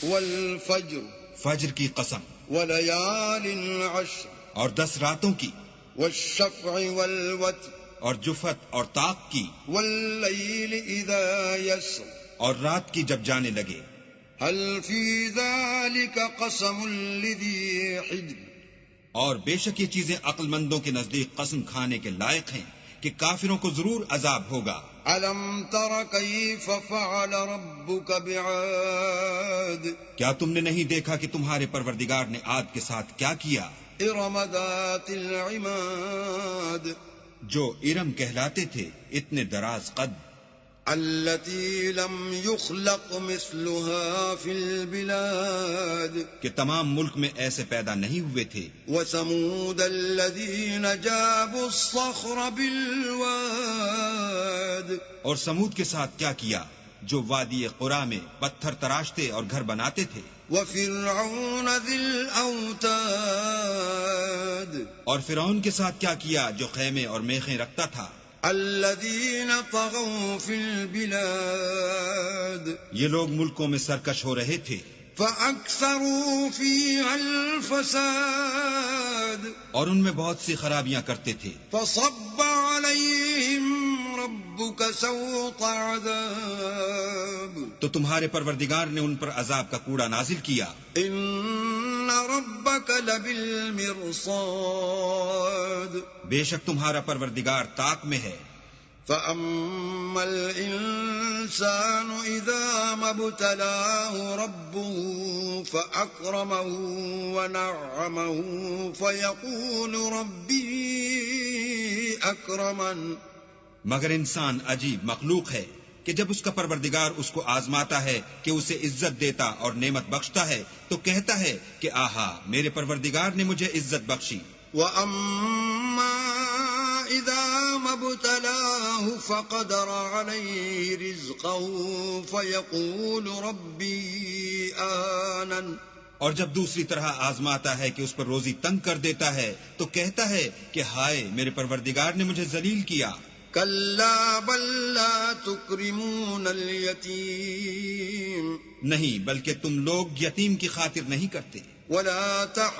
والفجر، فجر کی قسم، وليال عشر، اور 10 راتوں کی، والشفع والوتر، اور جفت اور طاق کی، والليل إذا يسر، اور رات کی جب جانے لگے. هل في ذلك قسم لذي حجر، اور بے شک یہ چیزیں عقل مندوں کے نزدیک قسم کھانے کے لائق ہیں کہ کافروں کو ضرور عذاب ہوگا. ألم تر كيف فعل ربك بعاد، کیا تم نے نہیں دیکھا کہ تمہارے پروردگار نے عاد کے ساتھ کیا کیا؟ إرم ذات العماد، جو ارم کہلاتے تھے، اتنے دراز قد، التي لم يخلق مثلها في البلاد، کہ تمام ملک میں ایسے پیدا نہیں ہوئے تھے. وثمود الذين جابوا الصخر بالواد، اور سمود کے ساتھ کیا کیا جو وادی قرا میں پتھر تراشتے اور گھر بناتے تھے. وفرعون ذي الأوتاد، اور فرعون کے ساتھ کیا کیا جو خیمے اور میخیں رکھتا تھا. الذين طغوا في البلاد، یہ لوگ ملکوں میں سرکش ہو رہے تھے. فأكثروا فيها الفساد، اور ان میں بہت سی خرابیاں کرتے تھے. فصب عليهم ربك سوط عذاب، تو تمہارے پروردگار نے ان پر عذاب کا کوڑا نازل کیا. إن ربك لبالمرصاد، بے شک تمہارا پروردگار طاق میں ہے. فأما الإنسان إذا ما ابتلاه ربه فأكرمه ونعمه فيقول ربي أكرمن، مگر انسان عجیب مخلوق ہے کہ جب اس کا پروردگار اس کو آزماتا ہے کہ اسے عزت دیتا اور نعمت بخشتا ہے تو کہتا ہے کہ آہا میرے پروردگار نے مجھے عزت بخشی. وأما إذا ما ابتلاه فقدر عليه رزقه فيقول ربي أهانن، اور جب دوسری طرح آزماتا ہے کہ اس پر روزی تنگ کر دیتا ہے تو کہتا ہے کہ ہائے میرے پروردگار نے مجھے ذلیل کیا. كلا بل لا تكرمون اليتيم، نہیں بلکہ تم لوگ یتیم کی خاطر نہیں کرتے. ولا تحاضون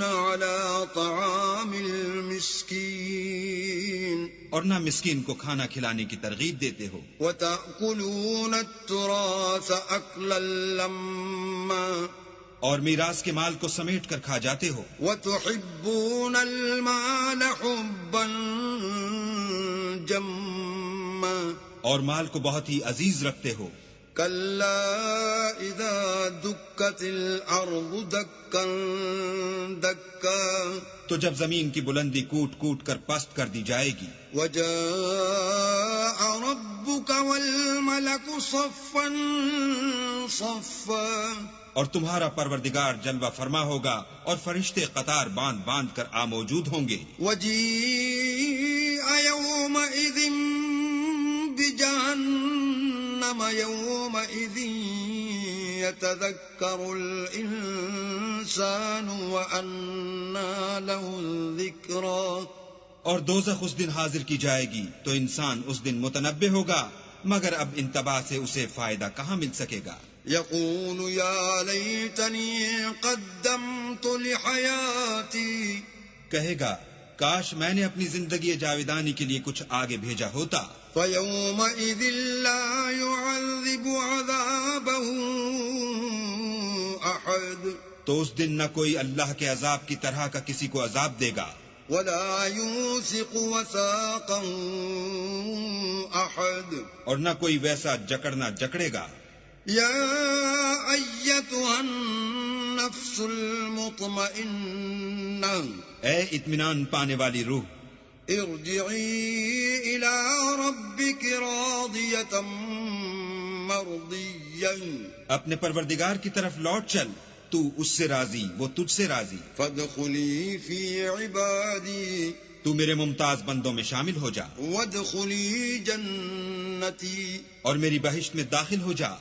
على طعام المسكين، اور نہ مسکین کو کھانا کھلانے کی ترغیب دیتے ہو. وتأكلون التراث أكلا لما، اور میراث کے مال کو سمیٹ کر کھا جاتے ہو. وتحبون المال حبا جما، اور مال کو بہت ہی عزیز رکھتے ہو. كلا إذا دكت الأرض دكا دكا، تو جب زمین کی بلندی کوٹ کوٹ کر پست کر دی جائے گی. وجاء ربك والملك صفا صفا، اور تمہارا پروردگار جلوہ فرما ہوگا اور فرشتے قطار باندھ باندھ کر موجود ہوں گے. وجيء يومئذ بجهنم يومئذ يتذكر الإنسان وأنى له الذكرى، اور دوزخ اس دن حاضر کی جائے گی تو انسان اس دن متنبہ ہوگا، مگر اب انتباہ سے اسے فائدہ کہاں مل سکے گا. يقول يا ليتني قدمت لحياتي، کہے گا کاش میں نے اپنی زندگی جاویدانی کے لیے کچھ آگے بھیجا ہوتا. فيومئذ لا يعذب عذابه أحد، تو اس دن نہ کوئی اللہ کے عذاب کی طرح کا کسی کو عذاب دے گا، ولا يوثق وثاقه أحد، اور نہ کوئی ویسا جکڑنا جکڑے گا. يا أيتها النفس المطمئنة، اے اطمینان پانے والی روح، ارجعي إلى ربك راضية مرضية، اپنے پروردگار کی طرف لوٹ چل، تو اس سے راضی وہ تجھ سے راضی. فادخلي في عبادي، تو میرے ممتاز بندوں میں شامل ہو جا، وادخلي جنتي، اور میری بہشت میں داخل ہو جا.